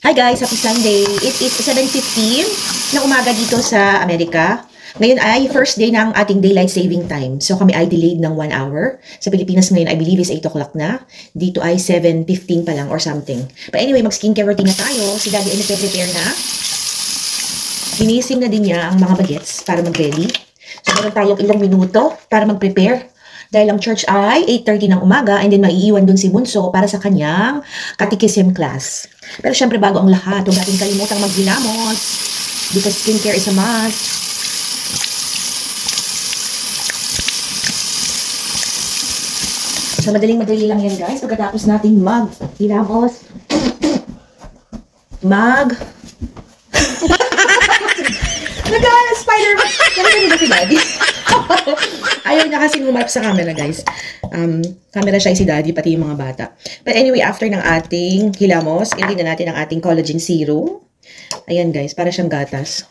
Hi guys, happy Sunday. It is 7:15 ng umaga dito sa Amerika. Ngayon ay first day ng ating daylight saving time. So kami ay delayed ng 1 hour. Sa Pilipinas ngayon, I believe is 8 o'clock na. Dito ay 7:15 pa lang or something. But anyway, mag-skincare routine na tayo. Si Daddy ay nagpe-prepare na. Ginising na din niya ang mga bagets para mag-ready. So meron tayong ilang minuto para mag-prepare. Dahil ang church ay 8:30 ng umaga and then maiiwan dun si Bunso para sa kanyang catechism class. Pero syempre bago ang lahat, huwag natin kalimutang maghilamos because skincare is a must. So madaling-madali lang yan guys. Pagkatapos natin maghilamos, Nag-Spider-Man. Nakita ba si Daddy? Ayaw niya kasi humarap sa camera, guys. Camera shy si Daddy, pati yung mga bata. But anyway, after ng ating hilamos, ilagay na natin ang ating collagen serum. Ayan, guys, para siyang gatas.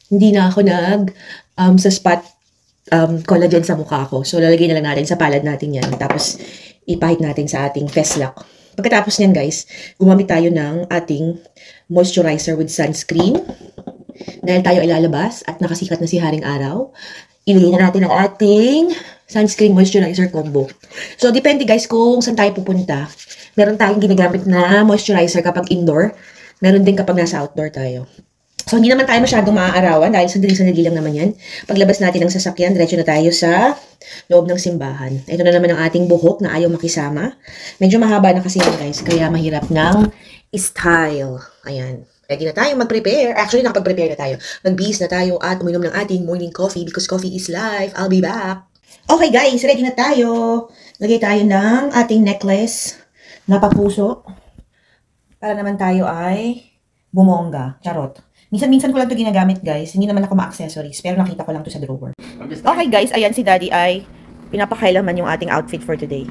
Hindi na ako sa spot collagen sa mukha ko. So, lalagay na lang natin sa palad natin yan. Tapos, ipahid natin sa ating face lock. Pagkatapos niyan, guys, gumamit tayo ng ating moisturizer with sunscreen. Dahil tayo ay lalabas at nakasikat na si Haring Araw, ilagay na natin ang ating sunscreen moisturizer combo. So, depende guys kung saan tayo pupunta. Meron tayong ginagamit na moisturizer kapag indoor. Meron din kapag nasa outdoor tayo. So, hindi naman tayo masyadong maaarawan dahil sandali-sandali lang naman yan. Paglabas natin ng sasakyan, diretso na tayo sa loob ng simbahan. Ito na naman ang ating buhok na ayaw makisama. Medyo mahaba na kasi yan guys, kaya mahirap ng style. Ayan. Ready na tayo mag-prepare. Actually, nakapag-prepare na tayo. Mag-bihis na tayo at uminom ng ating morning coffee because coffee is life. I'll be back. Okay guys, ready na tayo. Lagay tayo ng ating necklace na papuso. Para naman tayo ay bumongga. Charot. Minsan ko lang ito ginagamit guys. Hindi naman ako ma-accessories. Pero nakita ko lang ito sa drawer. Okay guys, ayan si Daddy ay pinapakailaman yung ating outfit for today.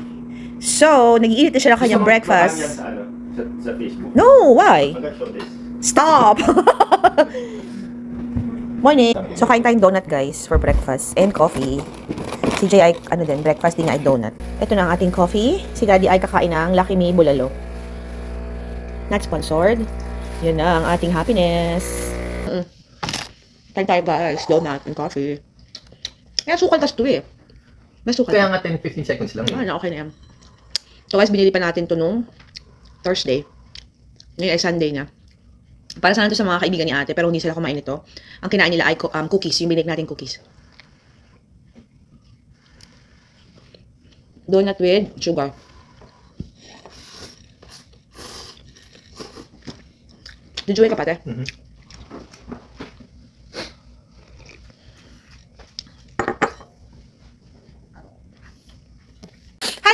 So, nag-iinit na siya ng kanyang breakfast. Sa Facebook. No, why? I'm gonna show this. Stop! Morning! So, kain tayong donut, guys, for breakfast. And coffee. Si Jay ay, breakfast din ay donut. Ito na ang ating coffee. Si Daddy ay kakain ng Lucky Me Bulalo. Not sponsored. Yun na ang ating happiness. Kain tayo, guys. Donut and coffee. Kaya sukal tas to eh. May sukal. Kaya nga 10-15 seconds lang. Okay na yan. So, guys, binili pa natin to nung Thursday. Ngayon ay Sunday na. Para sana ito sa mga kaibigan ni ate, pero hindi sila kumain ito. Ang kinain nila ay cookies, yung binig natin cookies. Donut with sugar. Did you wake up, ate?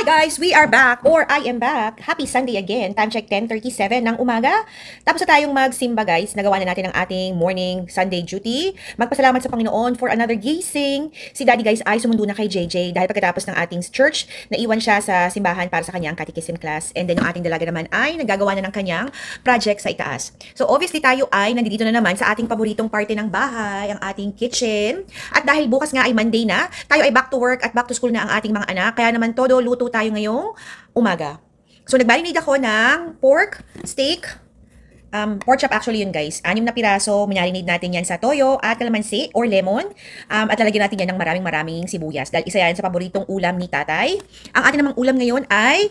Hi guys, we are back, or I am back. Happy Sunday again. Time check 10:37 ng umaga. Tapos na tayong magsimba guys. Nagawa na natin ang ating morning Sunday duty. Magpasalamat sa Panginoon for another gising. Si Daddy guys ay sumundo na kay JJ dahil pagkatapos ng ating church, naiwan siya sa simbahan para sa kanyang catechism class. And then yung ating dalaga naman ay naggagawa na ng kanyang project sa itaas. So obviously tayo ay nandito na naman sa ating paboritong parte ng bahay, ang ating kitchen. At dahil bukas nga ay Monday na, tayo ay back to work at back to school na ang ating mga anak. Kaya naman todo luto tayo ngayong umaga. So, nag-marinate ako ng pork, steak, pork chop actually yun guys. 6 na piraso, minarinate natin yan sa toyo at kalamansi or lemon. At lalagyan natin yan ng maraming sibuyas. Dahil isa yan sa paboritong ulam ni tatay. Ang atin namang ulam ngayon ay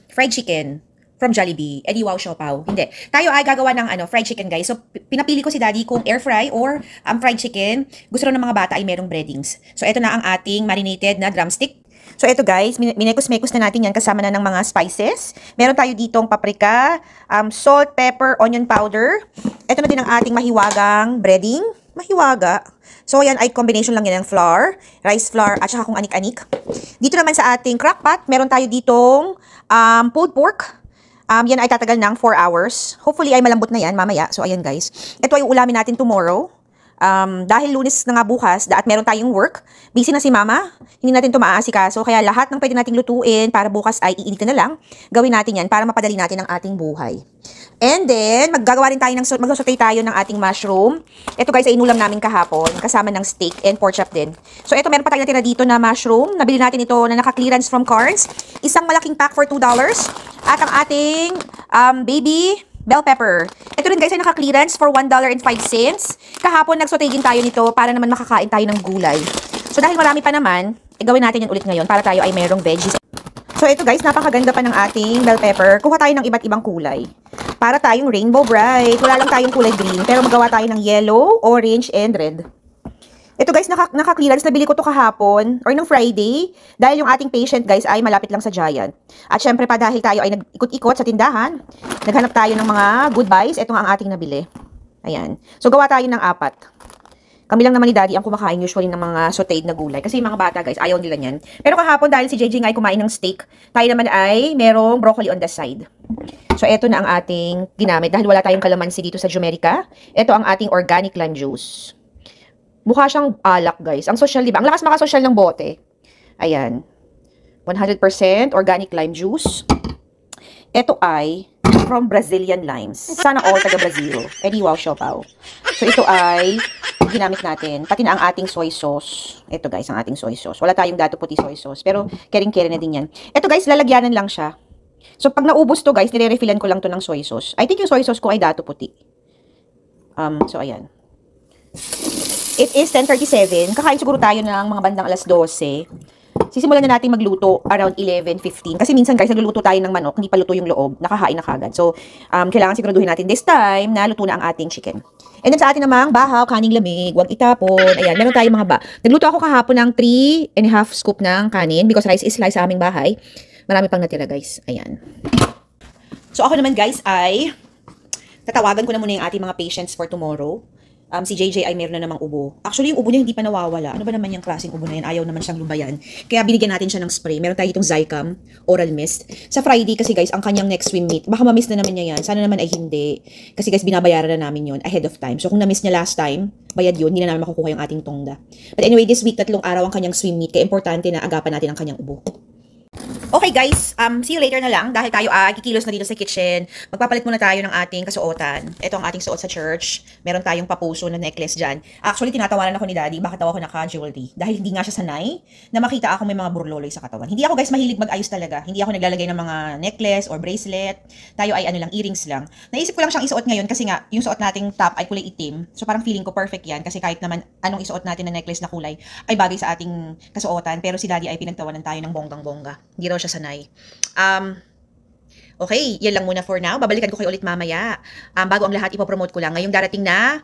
fried chicken from Jollibee. Edi wow, siopaw. Hindi. Tayo ay gagawa ng fried chicken guys. So, pinapili ko si Daddy kung air fry or fried chicken. Gusto rin ng mga bata ay merong breadings. So, ito na ang ating marinated na drumstick. So, ito guys, minekos-mekos na natin yan kasama na ng mga spices. Meron tayo ditong paprika, salt, pepper, onion powder. Ito na din ang ating mahiwagang breading. Mahiwaga. So, yan ay combination lang yan ng flour, rice flour, at saka kung anik-anik. Dito naman sa ating crock pot, meron tayo ditong pulled pork. Yan ay tatagal ng 4 hours. Hopefully ay malambot na yan mamaya. So, ayan guys. Ito ay ulamin natin tomorrow. Dahil Lunes na nga bukas at meron tayong work, busy na si Mama, hindi natin ito maaasikaso, kaya lahat ng pwede nating lutuin para bukas ay iinitin na lang, gawin natin yan para mapadali natin ang ating buhay. And then, maggagawa rin tayo mag-saute tayo ng ating mushroom. Ito guys, ay inulam namin kahapon, kasama ng steak and pork chop din. So, ito, meron pa tayo natira dito na mushroom. Nabili natin ito na naka-clearance from Carnes. Isang malaking pack for $2. At ang ating baby bell pepper. Ito rin guys ay naka-clearance for $1.05. Kahapon, nag-saute din tayo nito para naman makakain tayo ng gulay. So, dahil marami pa naman, gawin natin yan ulit ngayon para tayo ay merong veggies. So, ito guys, napakaganda pa ng ating bell pepper. Kuha tayo ng iba't ibang kulay. Para tayong rainbow bright. Wala lang tayong kulay green, pero magawa tayo ng yellow, orange, and red. Ito guys, naka-clearance. Nabili ko to kahapon, or nung Friday, dahil yung ating patient guys ay malapit lang sa Giant. At syempre pa dahil tayo ay nag-ikot-ikot sa tindahan, naghanap tayo ng mga good buys. Ito nga ang ating nabili. Ayan. So, gawa tayo ng 4. Kami lang naman ni Daddy ang kumakain usually ng mga sauteed na gulay. Kasi yung mga bata guys, ayaw nila yan. Pero kahapon dahil si JJ nga ay kumain ng steak, tayo naman ay merong broccoli on the side. So eto na ang ating ginamit. Dahil wala tayong kalamansi dito sa Jumerica, ito ang ating organic lime juice. Mukha siyang alak guys. Ang social, diba? Ang lakas makasosyal ng bote. Ayan. 100% organic lime juice. Ito ay from Brazilian limes. Sana all taga Brazil. Edi wow, siopaw. So ito ay ginamit natin, pati na ang ating soy sauce. Ito guys, ang ating soy sauce. Wala tayong dato puti soy sauce, pero kering-kering na din yan. Ito guys, lalagyanan lang siya. So pag naubos to guys, nire-refillan ko lang to ng soy sauce. I think yung soy sauce ko ay dato puti. So ayan. It is 10:37. Kakain siguro tayo ng mga bandang alas 12. Sisimulan na natin magluto around 11:15. Kasi minsan guys, nagluluto tayo ng manok, hindi pa luto yung loob, nakahain na kagad. So, kailangan siguraduhin natin this time na luto na ang ating chicken. And then sa atin namang bahaw, kaning lamig, huwag itapon. Ayan, meron tayong mga Nagluto ako kahapon ng 3½ scoop ng kanin because rice is slice sa aming bahay. Marami pang natira guys. Ayan. So ako naman guys ay tatawagan ko na muna yung ating mga patients for tomorrow. Si JJ ay meron na namang ubo. Actually, yung ubo niya hindi pa nawawala. Ano ba naman yung klaseng ubo na yan? Ayaw naman siyang lubayan. Kaya binigyan natin siya ng spray. Meron tayo itong Zicam Oral Mist. Sa Friday kasi guys, ang kanyang next swim meet. Baka ma-miss na naman niya yan. Sana naman ay hindi. Kasi guys, binabayaran na namin yon ahead of time. So kung na-miss niya last time, bayad yun. Hindi na namin makukuha yung ating tongda. But anyway, this week, 3 araw ang kanyang swim meet. Kaya importante na agapan natin ang kanyang ubo. Okay guys, see you later na lang dahil tayo kikilos na dito sa kitchen. Magpapalit muna tayo ng ating kasuotan. Ito ang ating suot sa church. Meron tayong papuso na necklace dyan. Actually, tinatawanan ako ni Daddy, bakit daw ako naka-jewelry? Dahil hindi nga siya sanay na makita ako may mga burloloy sa katawan. Hindi ako guys mahilig mag-ayos talaga. Hindi ako naglalagay ng mga necklace or bracelet. Tayo ay earrings lang. Naisip ko lang siyang isuot ngayon kasi nga, yung suot nating top ay kulay itim. So parang feeling ko perfect yan kasi kahit naman anong isuot natin na necklace na kulay ay bagay sa ating kasuotan. Pero si Daddy ay pinagtawanan tayo ng bonggang-bongga. Hindi raw siya sanay. Okay, yan lang muna for now. Babalikan ko kayo ulit mamaya. Bago ang lahat, ipopromote ko lang. Ngayong darating na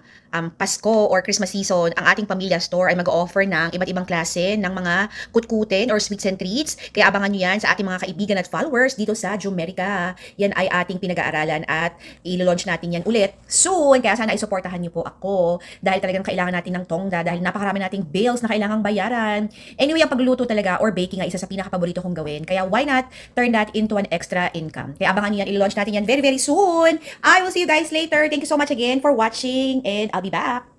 Pasko or Christmas season, ang ating Pamilya Store ay mag-offer ng iba't ibang klase ng mga kutkutin or sweets and treats. Kaya abangan nyo yan sa ating mga kaibigan at followers dito sa Jumerica. Yan ay ating pinag-aaralan at ilo-launch natin yan ulit soon. Kaya sana isuportahan nyo po ako dahil talagang kailangan natin ng tongda dahil napakarami nating bills na kailangang bayaran. Anyway, ang pagluto talaga or baking ay isa sa pinaka-paborito kong gawin. Kaya why not turn that into an extra income? Kaya abangan nyo yan, ilo-launch natin yan very, very soon. I will see you guys later. Thank you so much again for watching and I'll be back.